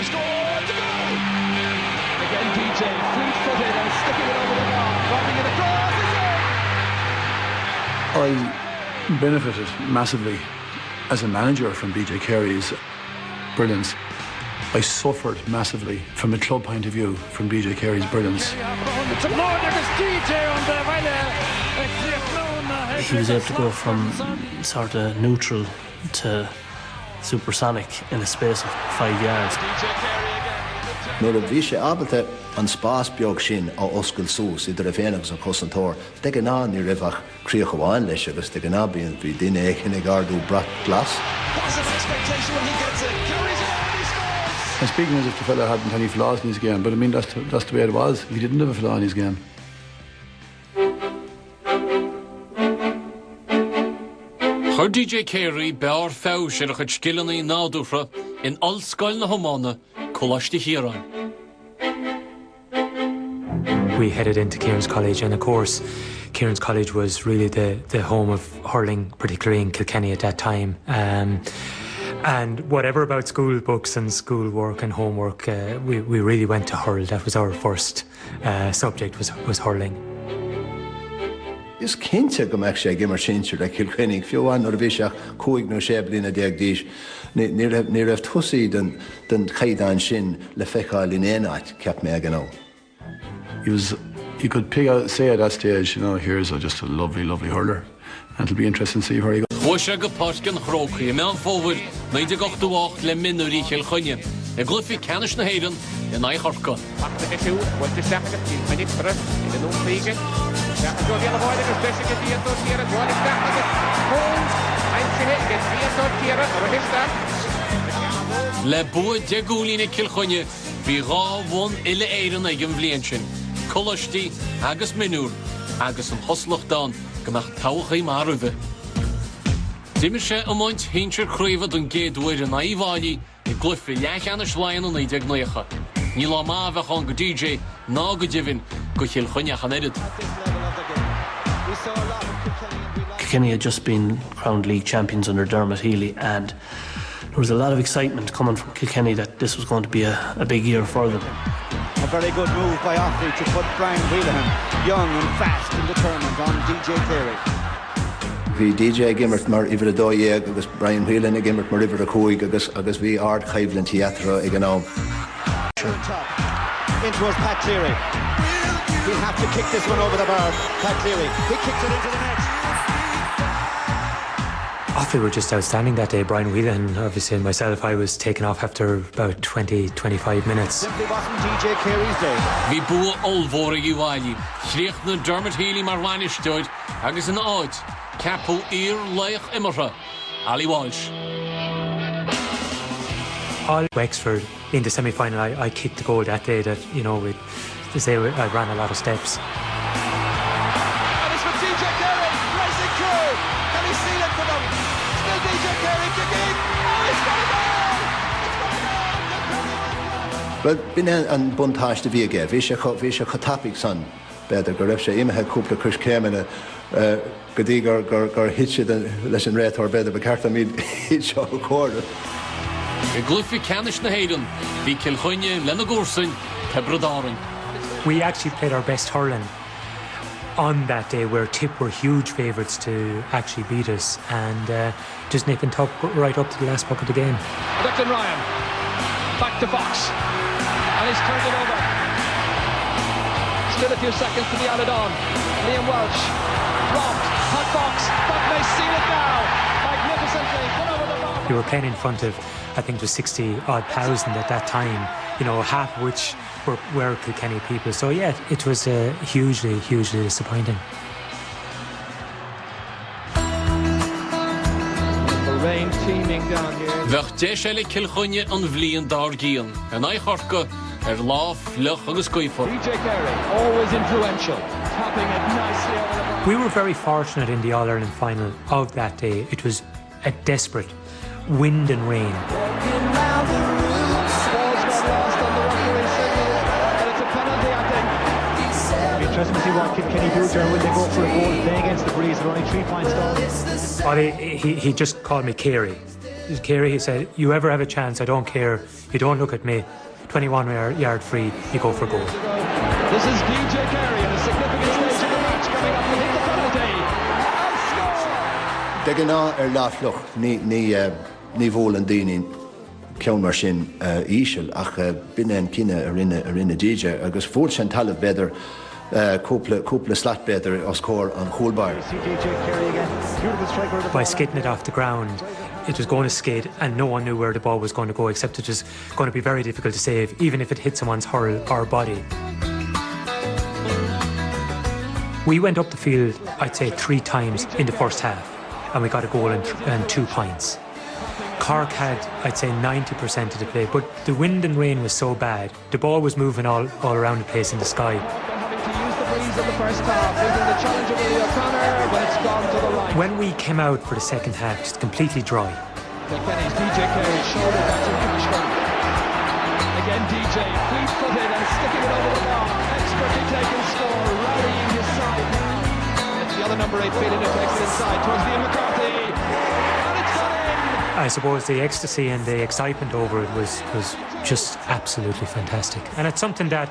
to score to goal. Again, DJ fleet-footed and sticking it over the bar, dropping it across. I benefited massively as a manager from BJ Carey's brilliance. I suffered massively from a club point of view from BJ Carey's brilliance. He was able to go from sort of neutral to supersonic in a space of 5 yards. Nuair a bhí sé ábalta an spás beag sin á oscail sús idir a bhéanagus an cosantóir, de go ná ní raibh críoch amháin leis agus de go ná bíonn bhí duine ag ardú brat glas. I'm speaking as if the fella hadn't any flaws in his game, but I mean that's the way it was. He didn't have a flaw in his game. Chur DJ Carey bear fáis ar a chud scillannaí nádúfra in ollscoil na Homána Coláiste Chiaráin. We headed into Kieran's College, and of course Kieran's College was really the home of hurling, particularly in Kilkenny at that time. And whatever about school books and school work and homework, we really went to hurl. That was our first subject, was hurling. Is cinnte go mbeadh sé gimmar sinseir le Kilkenny fiúháin nuair a bhí seach 5 nó 7 blina déag díos, ní raibh tusaí den chaidáin sin le feiceáil in éanaid ceap mé an ó. You could say at that stage, you know, here's just a lovely, lovely hurler. And it'll be interesting to see where he goes. Chóise go páiscin chrócaí meán fómhaid 98 le minúí Kilkenny. A glufi canis na héireann in Laochra. Le bua deagúlína Kilkenny bhí gá bhún ile éireann ag an bhliain sin. Coláistí agus minúr agus an hoslachtáin go mbeadh tochaí mar uimhe. Dimir sé amáint hinseir críomhad an géadúir in Aomháilí i glufi leachchanis láin an 19. Ní lá má bheitán go DJ ná go dibhinn go Kilkenny an éiread. Kilkenny had just been crowned league champions under Dermot Healy, and there was a lot of excitement coming from Kilkenny that this was going to be a big year for them. A very good move by Offaly to put Brian Whelan, young and fast and determined, on DJ Carey. Bhí DJ gimmert mar iver a 2 dhéag agus Brian Whelan ag gimmert mar iver a 5 agus bhí ard chaibhlinn teatra ag an am. In towards Pat Cleary. He'll have to kick this one over the bar. Pat Cleary. He kicks it into the net. Offaly were just outstanding that day. Brian Whelan, obviously, and myself, I was taken off after about 20-25 minutes. Simply wasn't DJ Carey's day. Bhí bua olmhór ag Iwáilí. Chríoch na Dermot Healy mar bhainisteoid agus an áid. Capú ír leich immertha. Ali Walsh. All Wexford in the semi-final, I kicked the goal that day that, you know, I ran a lot of steps. And it's for DJ Carey, racing through. Can he seal it for them? Still DJ Carey kicking. Oh, he's got a goal! Well, bíonn an buntáiste bhí aige, bhí sé chotapig san, beidir go raibh sé imethe cúpla cúis céimena go dtí gur hit siad leis an réitheoir beidir ba cearta míad hit seo go córa. I glufi canis na héireann bhí Kilkenny lena gúrsain Pebradárin. We actually played our best hurling on that day, where Tip were huge favourites to actually beat us, and just nip and tuck right up to the last puck of the game. Declan Ryan, back to Fox, and he's turned it over. Still a few seconds to be added on. Liam Welch, robbed, hot Fox, that may seal it now, magnificently, put over the bar. We were playing in front of, I think it was 60-odd thousand at that time, you know, half of which were Kilkenny people. So yeah, it was hugely, hugely disappointing. The rain teeming down here. Bheadh déisele Kilkenny an bhliain dar gían. An Laochra láf, lech agus cuifor. DJ Carey, always influential, tapping it nicely over the bar. We were very fortunate in the All-Ireland final of that day. It was a desperate wind and rain. Interesting to see what Kilkenny do there when they go for a goal, playing against the breeze. They're only 3 points down. He just called me Carey. Carey, he said, you ever have a chance, I don't care, you don't look at me, 21-yard free, you go for goal. This is DJ Carey at a significant stage of the match coming up to hit the penalty and score! De gná láfloch ní bhólan daoine ceann mar sin íseal ach bine cinenne ar rinne DJ agus fór sin talamh beidir cúpla slat beidir os cór an chulbair. By skidding it off the ground, it was going to skid and no one knew where the ball was going to go, except it was going to be very difficult to save, even if it hit someone's hurl or body. We went up the field, I'd say 3 times in the first half, and we got a goal and 2 points. Cork had, I'd say, 90% of the play, but the wind and rain was so bad, the ball was moving all around the place in the sky. When we came out for the second half, just completely dry. Kilkenny's DJ Carey shoulder back to Ashton. Again DJ, fleet-footed and sticking it over the bar. Expertly taken score, rallying his side now. It's the other number 8 feeling it takes it inside towards Liam McCarthy. And it's gone in! I suppose the ecstasy and the excitement over it was just absolutely fantastic. And it's something that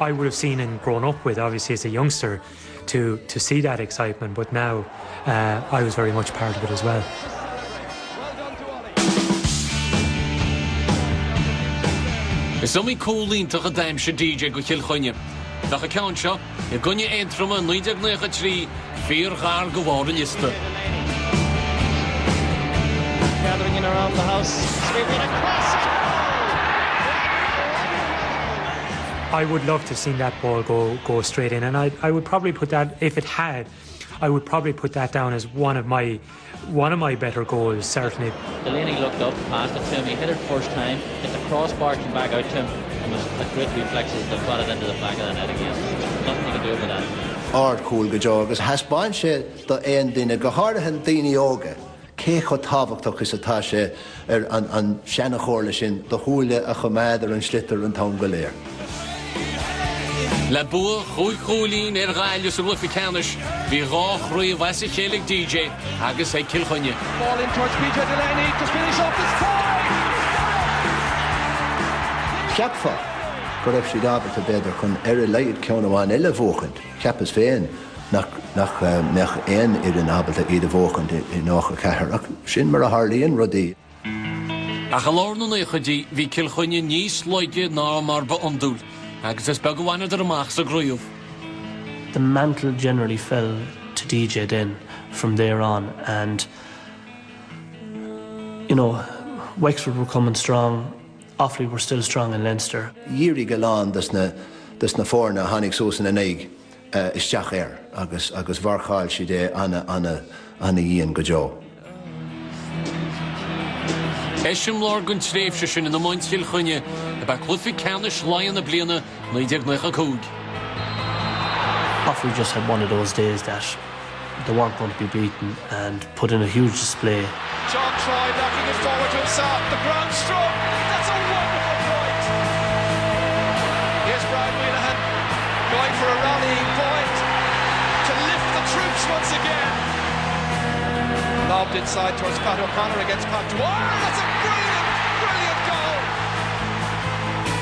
I would have seen and grown up with, obviously, as a youngster, to see that excitement, but now I was very much part of it as well. Is somí cúlín tucha daimse DJ go Kilkenny. Nach a ceann seo, I gunne eintrama 1993 4 ghar go bhfára lista. Gathering in around the house, sweeping across. I would love to have seen that ball go straight in, and I would probably put that, if it had, I would probably put that down as one of my better goals, certainly. Delaney looked up, passed it to him, he hit it first time, hit the crossbar, came back out to him, and was a great reflexes to put it into the back of the net again. Nothing you can do with that. Ard cool go jogus hasbáin sé do éon duine go háirithe daoine óga. Cé chu tábhachtach is atá sé ar an seanna chóirla sin do thuaile a chomáid ar an sliotar an tán go léir. Le bua chuig cúlín Gael sa lufi canis, bhí Laochra Wasa chélig DJ agus é Kilkenny. Ball in towards PJ Delaney to finish off this time. Ceapfa go raibh siad ábhairt a beidir chun ar a leiad ceann amháin eile bhóchant. Ceap is féin nach éon ar an ábhairt a iad a bhóchant I nach a cethir ach sin mar a tharlaíonn rudaí. Ach a lárna na chudí bhí Kilkenny níos loige ná mar ba ondúil. Agus is begahhaine ar amach sa grúiomh. The mantle generally fell to DJ then from there on, and you know, Wexford were coming strong, Offaly were still strong in Leinster. Díri Galán dus na fórna hánig sósan an éig isteach air agus bharcháil si dé anna íon go jo. Eisiom lár gon tréifse sin in amhaint Kilkenny a ba clufi canis lion na bliana 1992. Offaly just had one of those days that they weren't going to be beaten and put in a huge display. John Troy knocking it forward to himself. The ground stroke. That's a wonderful point. Here's Brian Wheelahan going for a rallying point to lift the troops once again. Lobbed inside towards Pat O'Connor against Pat Dwyer. That's a brilliant goal.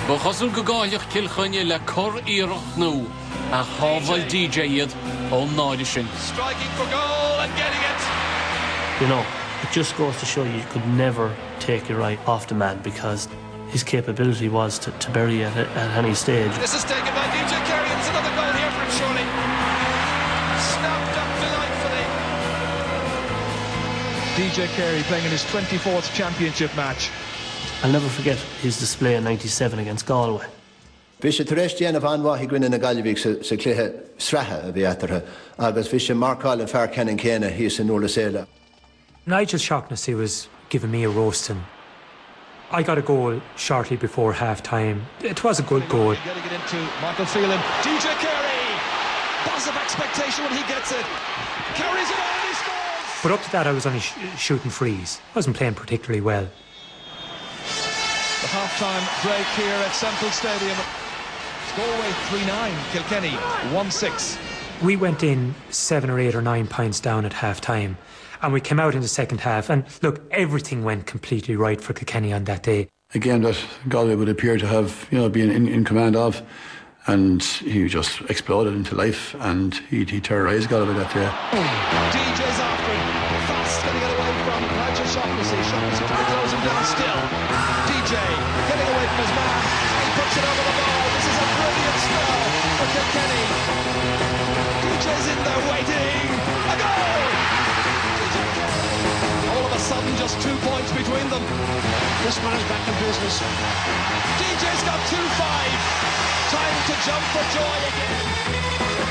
Ba chosúil go gáileach Kilkenny le cur íireach nó a chábhail DJ iad ó náide sin. Striking for goal and getting it. You know, it just goes to show you could never take your eye off the man because his capability was to bury you at any stage. This is taken by DJ Carey. It's another goal here for him, surely. Snapped up delightfully. DJ Carey playing in his 24th championship match. I'll never forget his display in '97 against Galway. Bhí sé tar éis déanamh anmhaithí gcuine na Gaillimh sa cluiche sreathe a bhí atartha agus bhí sé marcáil an fear ceann céine hí sa nuair séile. Nigel Shaughnessy was giving me a roasting. I got a goal shortly before half-time. It was a good goal. Getting it into Michael Phelan. DJ Carey! Buzz of expectation when he gets it. Carries it on and he scores! But up to that, I was only shooting frees. I wasn't playing particularly well. The half-time break here at Semple Stadium. It's Galway 3-9, Kilkenny 1-6. We went in 7 or 8 or 9 points down at half-time, And we came out in the second half, and look, everything went completely right for Kilkenny on that day. A game that Galway would appear to have, been in command of, and he just exploded into life, and he terrorised Galway that day. DJ's after him, fast getting it away from Roger Shaughnessy. Shaughnessy trying to close him down still. DJ getting away from his man, and he puts it over the bar. This is a brilliant spell for Kilkenny. DJ's in there waiting. A goal! All of a sudden, just 2 points between them. This man is back in business. DJ's got 2-5. Time to jump for joy again.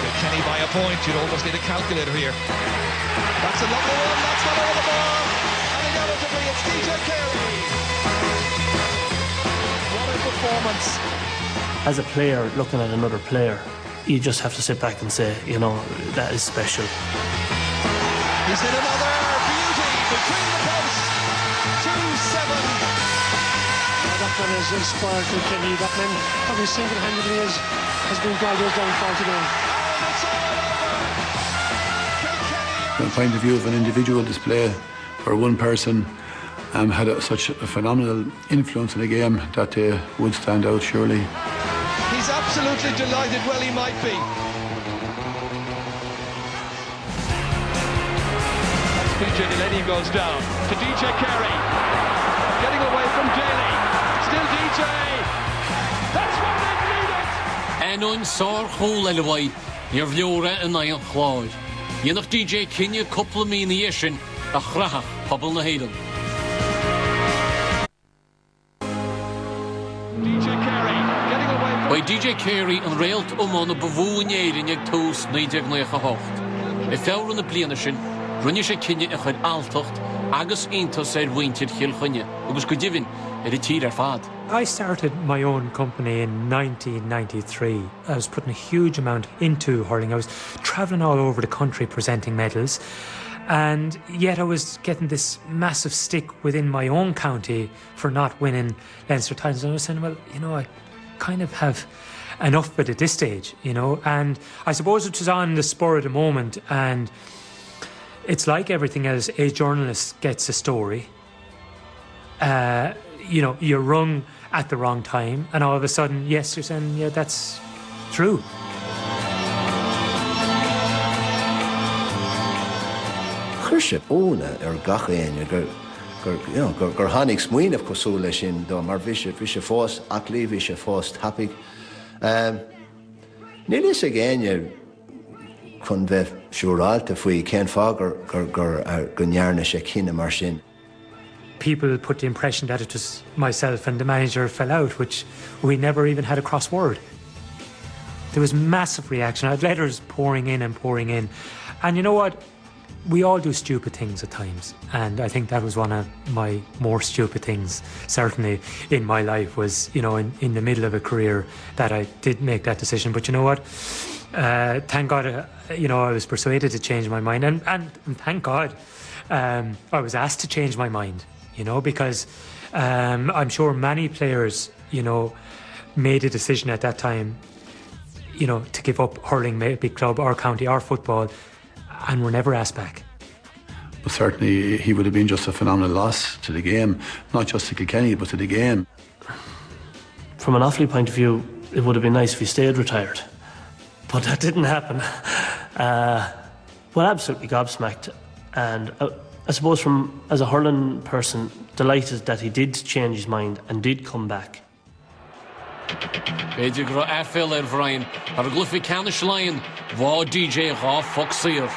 Kilkenny by a point. You'd almost need a calculator here. That's a lovely one. That's not over the bar. And inevitably, it's DJ Carey. What a performance. As a player, looking at another player, you just have to sit back and say, that is special. He's hit another beauty between the posts. 2-7. That man has inspired Kilkenny. That man probably single-handedly has been Galway's downfall today. From the point of view of an individual display, where one person had such a phenomenal influence in the game, that they would stand out, surely. He's absolutely delighted. Well, he might be. That's PJ Delaney goes down to DJ Carey. Getting away from Gael. Still DJ. That's what they've needed. Anon sár chól elewai, níor bhleora in aon chláid. Dhéanach DJ cinne coppla mína sin a chrathach pobl na héireann. DJ Carey getting away from... By DJ Carey an réalt na bhúin éireann ag tús 1998. I feabhar na bliana sin, runne sé cinne a chud altocht agus iontas bhaintear Kilkenny, agus go dibhinn a tír fad. I started my own company in 1993. I was putting a huge amount into hurling. I was travelling all over the country presenting medals, and yet I was getting this massive stick within my own county for not winning Leinster titles. And I was saying, well, I kind of have enough of it at this stage, and I suppose it was on the spur of the moment, and it's like everything else. A journalist gets a story, you're rung at the wrong time, and all of a sudden, yes, you're saying, yeah, that's true. Chuirse óna gachéine gur tháinig smaoinemh cosú lei sin dó mar bhí sé fós aclaí, bhí sé fós tapig. Níl is a ggéine chun bheith siúráilta faoi cén fá gur nearna sé cinenne mar sin. People put the impression that it was myself and the manager fell out, which we never even had a cross word. There was massive reaction. I had letters pouring in. And you know what? We all do stupid things at times. And I think that was one of my more stupid things, certainly in my life, was, in the middle of a career that I did make that decision. But you know what? Thank God, I was persuaded to change my mind. And thank God I was asked to change my mind. Because I'm sure many players, made a decision at that time, to give up hurling, big club or county or football, and were never asked back. But certainly he would have been just a phenomenal loss to the game, not just to Kilkenny, but to the game. From an Offaly point of view, it would have been nice if he stayed retired, but that didn't happen. Well, absolutely gobsmacked, and I suppose as a hurling person, delighted that he did change his mind and did come back. Beidir go AFL Brian, ar a glufi Canish Lion, bhá DJ Rá Foxir.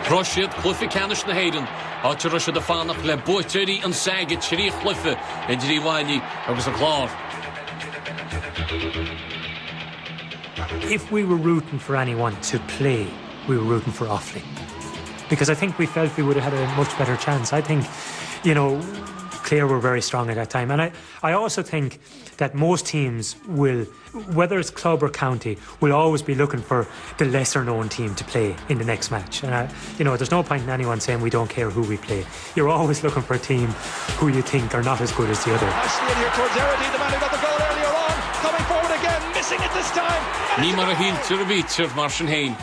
Roshiad Cluffy Canish na Hayden, áte Roshiad a fánach le Boiteri an Saget Shri Cluffy, in Dríwani, agus a Clár. If we were rooting for anyone to play, we were rooting for Offaly. Because I think we felt we would have had a much better chance. I think, Clare were very strong at that time. And I also think that most teams will, whether it's club or county, will always be looking for the lesser known team to play in the next match. And there's no point in anyone saying we don't care who we play. You're always looking for a team who you think are not as good as the other. Ashley in here towards Eredy, the man who got the goal earlier on, coming forward again, missing it this time. Ní mar a híl tir a bítir mar sin hain.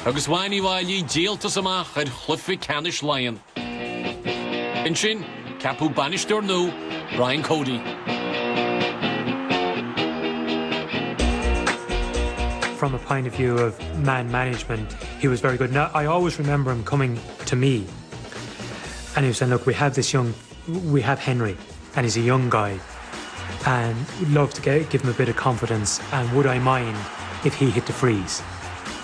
Agus bhainní bhailí díaltas amach ar chlufi Canis Lion. In sin, capú banisteoir nó, Brian Cody. From a point of view of man management, he was very good. Now, I always remember him coming to me and he was saying, look, we have Henry and he's a young guy and we'd love to give him a bit of confidence, and would I mind if he hit the freeze?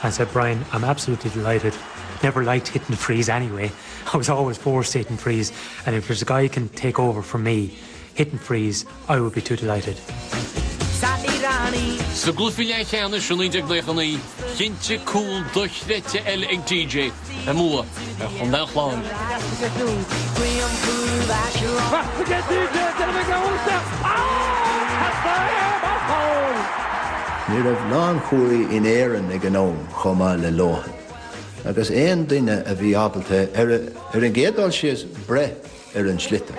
I said, Brian, I'm absolutely delighted. Never liked hitting the freeze anyway. I was always forced to hitting freeze, and if there's a guy who can take over from me, hitting freeze, I would be too delighted. Sa glúfiile cheanna sinníideag lechaní, cinnte cúl duchreite ag DJ, a mua, a chundan chláin. Ní raibh lán chúirí in éireann ag an ón chomá le Laochra. Agus éon duine a bhí ábalta ar an géadál sios bre ar an slitter,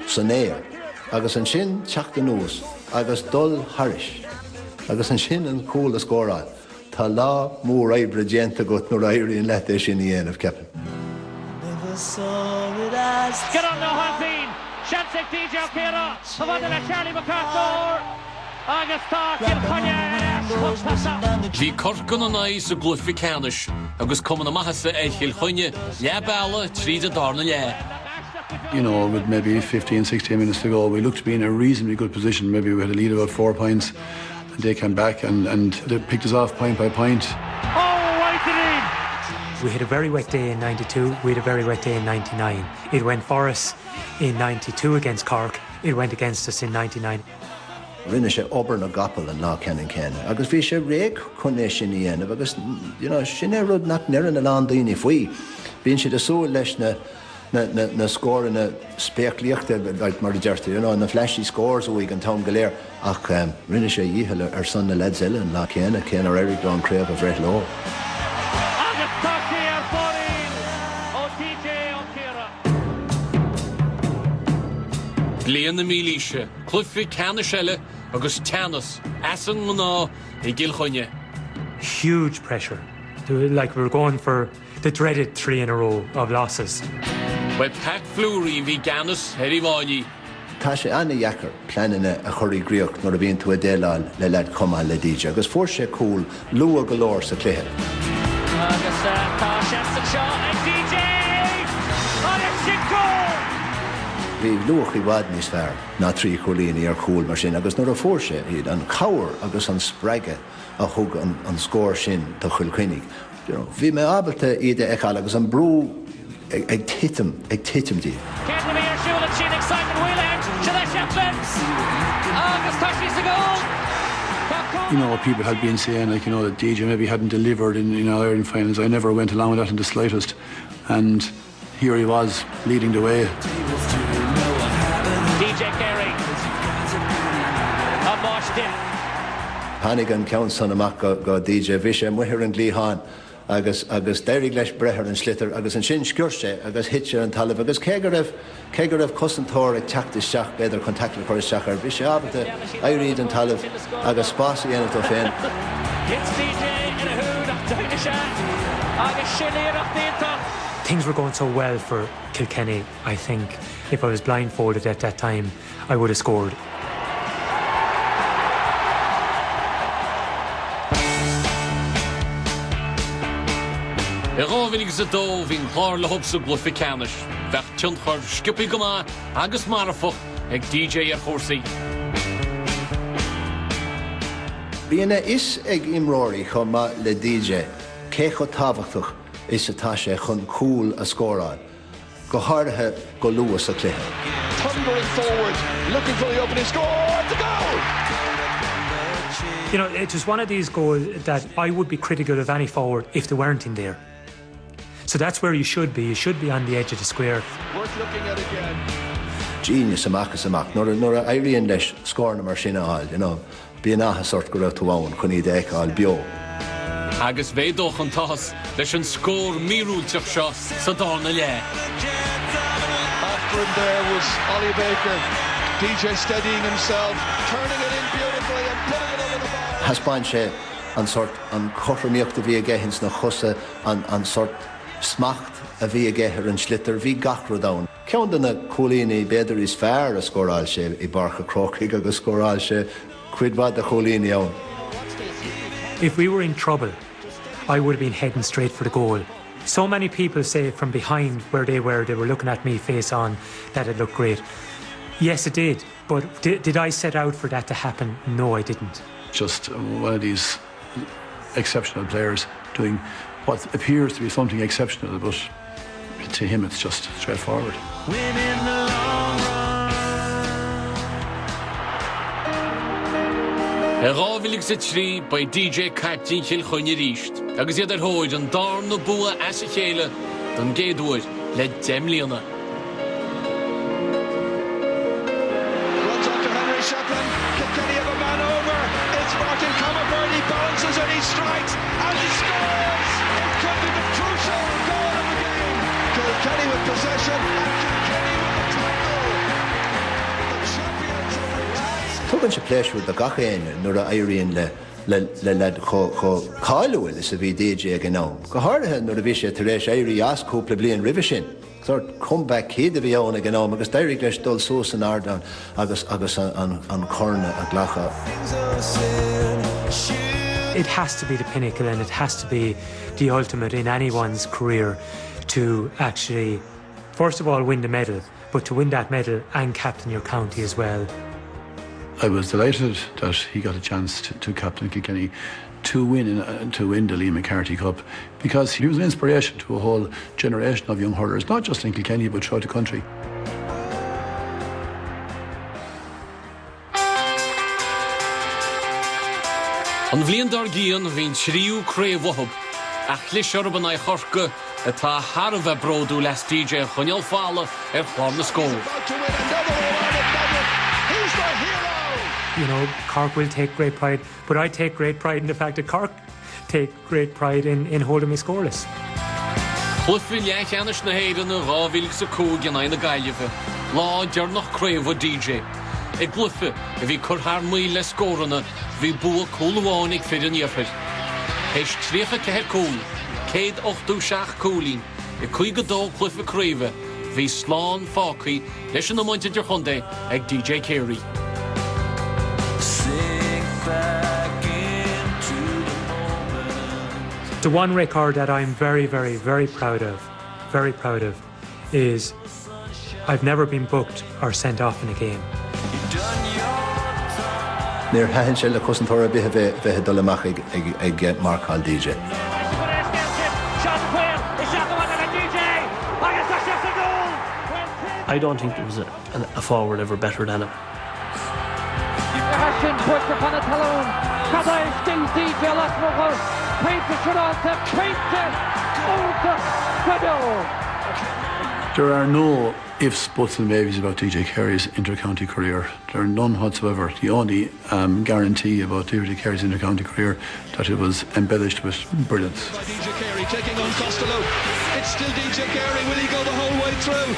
san éir, agus an sin teach den nús, agus dul haris, agus an sin an cúil a scóráil. Tá lá mór éibre déanta go nó éiríonn leat é sin dhéanamh ceapan. Get on now, Hanfeen! Shansick DJ O'Keara! Havadala Charlie MacArthur! Agus tá Kilkenny! Bhí corcan an áis a glúfi Canis, agus cuman na maithasa Kilkenny, leabála tríd a darna le. You know, with maybe 15, 16 minutes to go, we looked to be in a reasonably good position. Maybe we had a lead about 4 points, and they came back and they picked us off point by point. Oh, right it in! We had a very wet day in 92, we had a very wet day in 99. It went for us in 92 against Cork, it went against us in 99. Rinne sé obair na gapal an lá ceann cén. Agus bhí sé réag chun é sin dhéanamh, agus sin é rud nach nearan na lán daoine faoi. Bhíonn siad a súil leis na scóir na spéachlíochta mar deirta, na flashy scores ó ag an tom go léir, ach rinne sé dhíthile ar san na Led Zeppelin lá cén ar Eric Don Craig a bhreith leo. Agus táí ar fórin ó DJ O'Keara. Blian na mílíse, clufi Canis eile, agus Tanas, asan ná I Kilkenny. Huge pressure. Like we were going for the dreaded 3 in a row of losses. By Pat Fleury bhí Ganas Harry Váilí. Tá sé anna dhechar pleanana a chuirí gríocht nuair a bhíonn tú a déileáil le lead cumá le DJ, agus fuair sé cúil lua go leor sa cluiche. Agus tá Shansick seo ag DJ! Agus sin goal! Bhí luach I bhd níos fearr ná trí cholíní ar cúil mar sin, agus nuair a fuair sé iad an cabhar agus an spreige a thug an scóir sin do Kilkenny. Bhí mé ábalta iad a eáil agus an brú ag titim dí. Céirna bhí ar siúil an sin ag Simon Whelan, se leis Shefflin! Agus tá sí sa goal! You know, people had been saying, like, that DJ maybe hadn't delivered in our Ireland finals. I never went along with that in the slightest. And here he was, leading the way. DJ Carey. A Boston. Hannig an count san amach go DJ bhí sé muthir an glíán agus deirig leis brethir an slitter agus an sin sciúr sé agus hit sé an talamh agus cé go raibh cosantóir ag teachtas seach beidir contactla chuir seach ar bhí sé ábalta éiríad an talamh agus spás dhéanamh do féin. Hits DJ in a hood of Donisha. Agus Shillier of the Things were going so well for Kilkenny. I think if I was blindfolded at that time, I would have scored. I rábhinnig sa dó hín chlár le hobsa glúfi Canis, bheith tiont chuir sciúpaí go má agus marafach ag DJ ar chórsaí. Bhíonna is ag imróirí chumá le DJ, cé chu tábhachtach is atá sé chun cúil a scóráil, go háirithe go luas a cluiche. Thundering forward, looking for the opening score, to goal! It was one of these goals that I would be critical of any forward if they weren't in there. So that's where you should be. You should be on the edge of the square. Worth looking at again. genius amach. Nor a Irian leis scorna mar sin áil, you know. Bí an áha sort go raibh tuáin chun iad éic áil bio. Agus bhéadóch an tas leis an scór míúteach seo sa dána le. After him there was Ollie Baker. DJ steadying himself, turning it in beautifully and putting it over the bar. Haspain sé an sort an chormíocht a bhí a gehins na chusa an sort smacht a bhí a gehir an slitter bhí gachra dain. Ceann na cholíní beidir is fearr a scóráil sé I barcha crochaigh agus scóráil sé cuid bhd a cholíní ann. If we were in trouble, I would have been heading straight for the goal. So many people say from behind where they were looking at me face on, that it looked great. Yes, it did, but did I set out for that to happen? No, I didn't. Just one of these exceptional players doing what appears to be something exceptional, but to him it's just straightforward. Rábhillig sa trí by DJ Carey Kilkenny ríist, agus iad hóid an darn na bua as a chéile don géadúid le demlíana. Runs on to Henry Shepard. Kilkenny have a man over. It's Martin Comerford. He balances and he strikes and he scores. It could be the crucial goal of the game. Kilkenny with possession and Kilkenny with the title. The champions of the time. Tugann sé pléisiú a gachéin nuair a éiríonn le cáilúil is a bhí DJ ag an nám. Go háirithe nuair a bhí sé tar éis éirí as cúpla bliain ribh sin. Sort comeback céad a bhí ann ag an nám agus d'éirigh leis dul sós an ardan agus an corna a ghlacha. It has to be the pinnacle and it has to be the ultimate in anyone's career to actually, first of all, win the medal, but to win that medal and captain your county as well. I was delighted that he got a chance to captain Kilkenny to win the Liam McCarthy Cup, because he was an inspiration to a whole generation of young hurlers, not just in Kilkenny but throughout the country. An bhliain dar gíon bhín tríú créomhwahab ach lisearb an chorca atá Harbh bródú les DJ chuneal fála chláir na scóil. You know, Cork will take great pride, but I take great pride in the fact that Cork take great pride in holding me scoreless. Chlufi leach anis na héireann a rábhillig sa cúgan na gaiileh, lá dearnach créomh DJ. Ag glufi a bhí curthar míle le scóranna, bhí bua cúlháin ag fir an iarfir. Heis tríocha ceir cúl, céad 87 cúlín, I chuig go dó chlufi créomh, bhí sláán fácaí leis an amhainte de chundé ag DJ Carey. The one record that I'm very, very, very proud of, is I've never been booked or sent off in a game. Níor haithinn sé le cosantóra bheith dul amach ag marcáil DJ. I don't think there was a forward ever better than him. Puts upon a talon. Cody stings DJ Laochra. Paints it on to paints it. There are no ifs, buts and maybes about DJ Carey's inter-county career. There are none whatsoever. The only guarantee about DJ Carey's inter-county career that it was embellished with brilliance. DJ Carey taking on Costello. It's still DJ Carey. Will he go the whole way through?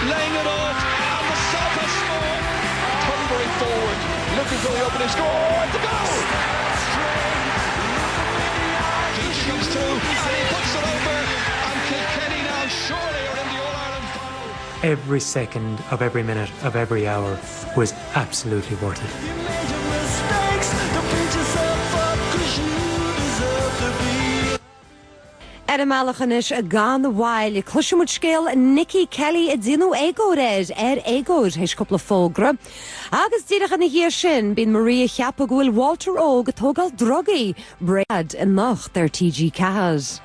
Laying it off. And the South has scored. Thundering forward. Looking for the opening score. The goal! DJ comes through and he puts it over. And Kilkenny now surely are in the All-Ireland final. Every second of every minute of every hour was absolutely worth it. Malachanish a gan while Clushmut scale Nicky Kelly a dinu ego red ego his couple of fogra. Agus dirachan hier shin bin Maria Chapagul Walter Og Togal Druggy Brad and Noch their TG Cahas.